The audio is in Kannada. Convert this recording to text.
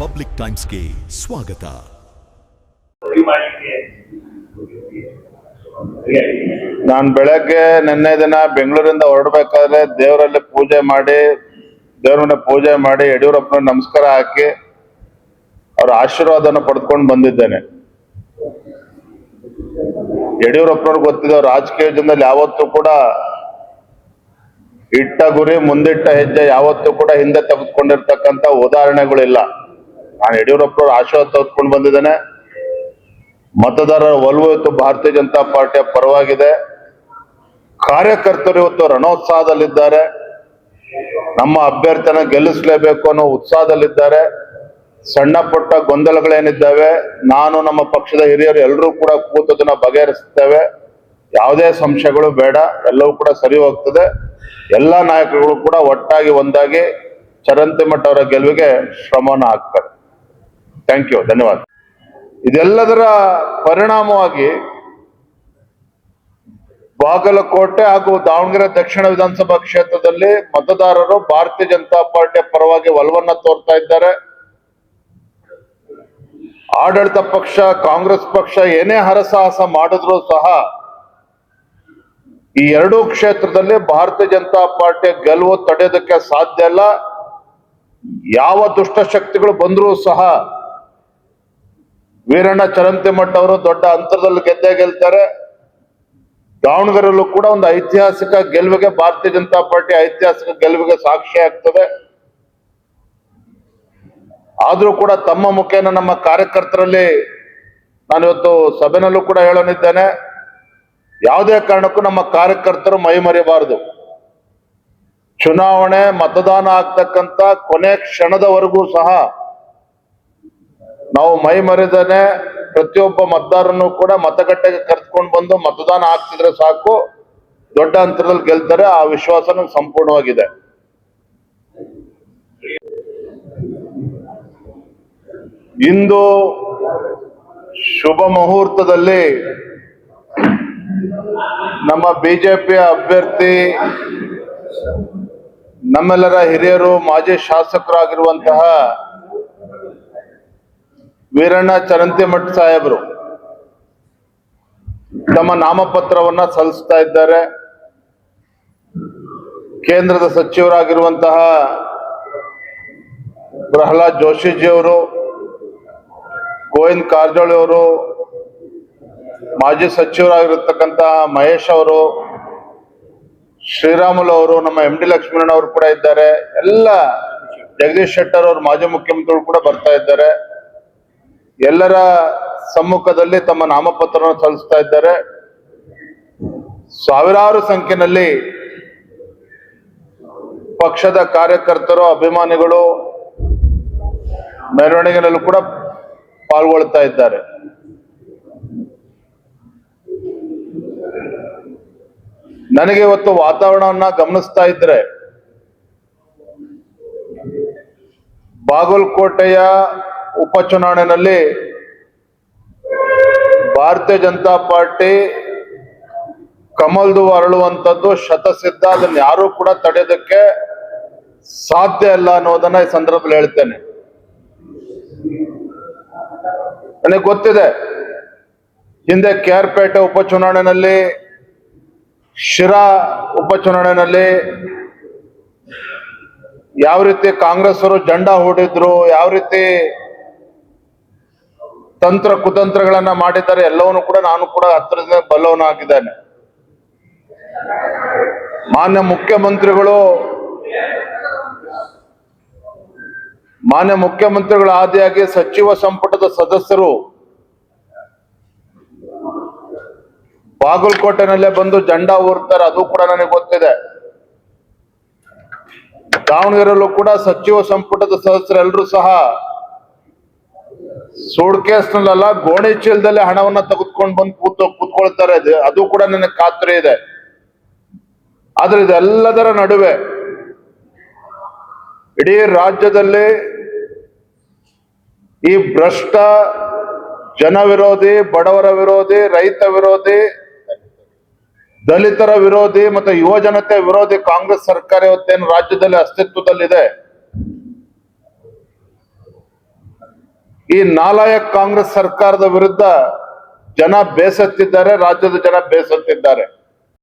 ಪಬ್ಲಿಕ್ ಟೈಮ್ಸ್ಗೆ ಸ್ವಾಗತ. ನಾನು ಬೆಳಗ್ಗೆ ನಿನ್ನೆ ದಿನ ಬೆಂಗಳೂರಿಂದ ಹೊರಡಬೇಕಾದ್ರೆ ದೇವರಲ್ಲಿ ಪೂಜೆ ಮಾಡಿ ಯಡಿಯೂರಪ್ಪನ ನಮಸ್ಕಾರ ಹಾಕಿ ಅವರ ಆಶೀರ್ವಾದನ ಪಡೆದುಕೊಂಡು ಬಂದಿದ್ದೇನೆ. ಯಡಿಯೂರಪ್ಪನವ್ರಿಗೆ ಗೊತ್ತಿದೆ, ರಾಜಕೀಯದಲ್ಲಿ ಯಾವತ್ತೂ ಕೂಡ ಇಟ್ಟ ಗುರಿ ಮುಂದಿಟ್ಟ ಹೆಜ್ಜೆ ಯಾವತ್ತೂ ಕೂಡ ಹಿಂದೆ ತೆಗೆದುಕೊಂಡಿರ್ತಕ್ಕಂಥ ಉದಾಹರಣೆಗಳಿಲ್ಲ. ನಾನು ಯಡಿಯೂರಪ್ಪನವ್ರ ಆಶೀರ್ವಾದ ತೆಗೆದುಕೊಂಡು ಬಂದಿದ್ದೇನೆ. ಮತದಾರರ ಒಲವು ಇವತ್ತು ಭಾರತೀಯ ಜನತಾ ಪಾರ್ಟಿಯ ಪರವಾಗಿದೆ. ಕಾರ್ಯಕರ್ತರು ಇವತ್ತು ರಣೋತ್ಸಾಹದಲ್ಲಿದ್ದಾರೆ. ನಮ್ಮ ಅಭ್ಯರ್ಥಿನ ಗೆಲ್ಲಿಸಲೇಬೇಕು ಅನ್ನೋ ಉತ್ಸಾಹದಲ್ಲಿದ್ದಾರೆ. ಸಣ್ಣ ಪುಟ್ಟ ಗೊಂದಲಗಳೇನಿದ್ದಾವೆ ನಾನು ನಮ್ಮ ಪಕ್ಷದ ಹಿರಿಯರು ಎಲ್ಲರೂ ಕೂಡ ಕೂತದನ್ನ ಬಗೆಹರಿಸುತ್ತೇವೆ. ಯಾವುದೇ ಸಂಶಯಗಳು ಬೇಡ, ಎಲ್ಲವೂ ಕೂಡ ಸರಿ ಹೋಗ್ತದೆ. ಎಲ್ಲ ನಾಯಕರುಗಳು ಕೂಡ ಒಟ್ಟಾಗಿ ಒಂದಾಗಿ ಚರಂತಿಮಠ ಅವರ ಗೆಲುವಿಗೆ ಶ್ರಮವನ್ನು ಹಾಕ್ತಾರೆ. ಥ್ಯಾಂಕ್ ಯು, ಧನ್ಯವಾದ. ಇದೆಲ್ಲದರ ಪರಿಣಾಮವಾಗಿ ಬಾಗಲಕೋಟೆ ಹಾಗೂ ದಾವಣಗೆರೆ ದಕ್ಷಿಣ ವಿಧಾನಸಭಾ ಕ್ಷೇತ್ರದಲ್ಲಿ ಮತದಾರರು ಭಾರತೀಯ ಜನತಾ ಪಾರ್ಟಿಯ ಪರವಾಗಿ ಒಲವನ್ನ ತೋರ್ತಾ ಇದ್ದಾರೆ. ಆಡಳಿತ ಪಕ್ಷ ಕಾಂಗ್ರೆಸ್ ಪಕ್ಷ ಏನೇ ಹರಸಾಹಸ ಮಾಡಿದ್ರೂ ಸಹ ಈ ಎರಡೂ ಕ್ಷೇತ್ರದಲ್ಲಿ ಭಾರತೀಯ ಜನತಾ ಪಾರ್ಟಿಯ ಗೆಲುವು ತಡೆಯೋದಕ್ಕೆ ಸಾಧ್ಯ ಇಲ್ಲ. ಯಾವ ದುಷ್ಟಶಕ್ತಿಗಳು ಬಂದರೂ ಸಹ ವೀರಣ್ಣ ಚರಂತಿಮಠ ಅವರು ದೊಡ್ಡ ಅಂತರದಲ್ಲಿ ಗೆಲ್ತಾರೆ. ದಾವಣಗೆರೆಯಲ್ಲೂ ಕೂಡ ಒಂದು ಐತಿಹಾಸಿಕ ಗೆಲುವಿಗೆ ಭಾರತೀಯ ಜನತಾ ಪಾರ್ಟಿ ಐತಿಹಾಸಿಕ ಗೆಲುವಿಗೆ ಸಾಕ್ಷಿ ಆಗ್ತದೆ. ಆದ್ರೂ ಕೂಡ ತಮ್ಮ ಮುಖೇನ ನಮ್ಮ ಕಾರ್ಯಕರ್ತರಲ್ಲಿ ನಾನಿವತ್ತು ಸಭೆನಲ್ಲೂ ಕೂಡ ಹೇಳೋನಿದ್ದೇನೆ, ಯಾವುದೇ ಕಾರಣಕ್ಕೂ ನಮ್ಮ ಕಾರ್ಯಕರ್ತರು ಮೈ ಮರೆಯಬಾರದು. ಚುನಾವಣೆ ಮತದಾನ ಆಗ್ತಕ್ಕಂಥ ಕೊನೆ ಕ್ಷಣದವರೆಗೂ ಸಹ ನಾವು ಮೈ ಮರೆದೇನೆ ಪ್ರತಿಯೊಬ್ಬ ಮತದಾರನ್ನು ಕೂಡ ಮತಗಟ್ಟೆಗೆ ಕರೆದುಕೊಂಡು ಬಂದು ಮತದಾನ ಆಗ್ತಿದ್ರೆ ಸಾಕು, ದೊಡ್ಡ ಅಂತರದಲ್ಲಿ ಗೆಲ್ತಾರೆ. ಆ ವಿಶ್ವಾಸ ನಮ್ಗೆ ಸಂಪೂರ್ಣವಾಗಿದೆ. ಇಂದು ಶುಭ ಮುಹೂರ್ತದಲ್ಲಿ ನಮ್ಮ ಬಿಜೆಪಿಯ ಅಭ್ಯರ್ಥಿ, ನಮ್ಮೆಲ್ಲರ ಹಿರಿಯರು ಮಾಜಿ ಶಾಸಕರಾಗಿರುವಂತಹ ವೀರಣ್ಣ ಚರಂತಿಮಠ ಸಾಹೇಬರು ತಮ್ಮ ನಾಮಪತ್ರವನ್ನ ಸಲ್ಲಿಸ್ತಾ ಇದ್ದಾರೆ. ಕೇಂದ್ರದ ಸಚಿವರಾಗಿರುವಂತಹ ಪ್ರಹ್ಲಾದ್ ಜೋಶಿಜಿಯವರು, ಗೋವಿಂದ ಕಾರಜೋಳ ಅವರು, ಮಾಜಿ ಸಚಿವರಾಗಿರತಕ್ಕಂತಹ ಮಹೇಶ್ ಅವರು, ಶ್ರೀರಾಮುಲು ಅವರು, ನಮ್ಮ MD ಲಕ್ಷ್ಮೀನಾರಾಯಣ ಅವರು ಕೂಡ ಇದ್ದಾರೆ. ಎಲ್ಲ ಜಗದೀಶ್ ಶೆಟ್ಟರ್ ಅವರು ಮಾಜಿ ಮುಖ್ಯಮಂತ್ರಿಗಳು ಕೂಡ ಬರ್ತಾ ಇದ್ದಾರೆ. ಎಲ್ಲರ ಸಮ್ಮುಖದಲ್ಲಿ ತಮ್ಮ ನಾಮಪತ್ರವನ್ನು ಸಲ್ಲಿಸ್ತಾ ಇದ್ದಾರೆ. ಸಾವಿರಾರು ಸಂಖ್ಯೆಯಲ್ಲಿ ಪಕ್ಷದ ಕಾರ್ಯಕರ್ತರು, ಅಭಿಮಾನಿಗಳು ಮೆರವಣಿಗೆಯಲ್ಲೂ ಕೂಡ ಪಾಲ್ಗೊಳ್ತಾ ಇದ್ದಾರೆ. ನನಗೆ ಇವತ್ತು ವಾತಾವರಣವನ್ನ ಗಮನಿಸ್ತಾ ಇದ್ರೆ ಬಾಗಲಕೋಟೆಯ ಉಪಚುನಾವಣೆಯಲ್ಲಿ ಭಾರತೀಯ ಜನತಾ ಪಾರ್ಟಿ ಕಮಲ್ದು ಅರಳುವಂಥದ್ದು ಶತಸಿದ್ಧ. ಅದನ್ನು ಯಾರೂ ಕೂಡ ತಡೆಯೋದಕ್ಕೆ ಸಾಧ್ಯ ಇಲ್ಲ ಅನ್ನೋದನ್ನ ಈ ಸಂದರ್ಭದಲ್ಲಿ ಹೇಳ್ತೇನೆ. ನನಗೆ ಗೊತ್ತಿದೆ, ಹಿಂದೆ KR ಪೇಟೆ ಉಪಚುನಾವಣೆಯಲ್ಲಿ, ಶಿರಾ ಉಪಚುನಾವಣೆಯಲ್ಲಿ ಯಾವ ರೀತಿ ಕಾಂಗ್ರೆಸ್ ಅವರು ಜೆಂಡಾ ಹೂಡಿದ್ರು, ಯಾವ ರೀತಿ ತಂತ್ರ ಕುತಂತ್ರಗಳನ್ನ ಮಾಡಿದ್ದಾರೆ, ಎಲ್ಲವನ್ನೂ ಕೂಡ ನಾನು ಕೂಡ ಹತ್ತಿರದಿಂದ ಬಲ್ಲವನಾಗಿದ್ದೇನೆ. ಮಾನ್ಯ ಮುಖ್ಯಮಂತ್ರಿಗಳ ಆದಿಯಾಗಿ ಸಚಿವ ಸಂಪುಟದ ಸದಸ್ಯರು ಬಾಗಲಕೋಟೆನಲ್ಲೇ ಬಂದು ಜೆಂಡಾ ಊರ್ತಾರೆ, ಅದು ಕೂಡ ನನಗೆ ಗೊತ್ತಿದೆ. ದಾವಣಗೆರೆಯಲ್ಲೂ ಕೂಡ ಸಚಿವ ಸಂಪುಟದ ಸದಸ್ಯರೆಲ್ಲರೂ ಸಹ ಸೂಟ್ಕೇಸ್ನಲ್ಲ ಗೋಣಿ ಚೀಲದಲ್ಲಿ ಹಣವನ್ನ ತೆಗೆದುಕೊಂಡು ಬಂದು ಕೂತ್ಕೊಳ್ತಾರೆ. ಅದು ಕೂಡ ನನಗೆ ಖಾತ್ರಿ ಇದೆ. ಆದ್ರೆ ಇದೆಲ್ಲದರ ನಡುವೆ ಇಡೀ ರಾಜ್ಯದಲ್ಲಿ ಈ ಭ್ರಷ್ಟ, ಜನ ವಿರೋಧಿ, ಬಡವರ ವಿರೋಧಿ, ರೈತ ವಿರೋಧಿ, ದಲಿತರ ವಿರೋಧಿ ಮತ್ತು ಯುವ ಜನತೆ ವಿರೋಧಿ ಕಾಂಗ್ರೆಸ್ ಸರ್ಕಾರ ಇವತ್ತೇನು ರಾಜ್ಯದಲ್ಲಿ ಅಸ್ತಿತ್ವದಲ್ಲಿದೆ, ಈ ನಾಲಾಯಕ್ ಕಾಂಗ್ರೆಸ್ ಸರ್ಕಾರದ ವಿರುದ್ಧ ಜನ ಬೇಸತ್ತಿದ್ದಾರೆ, ರಾಜ್ಯದ ಜನ ಬೇಸತ್ತಿದ್ದಾರೆ.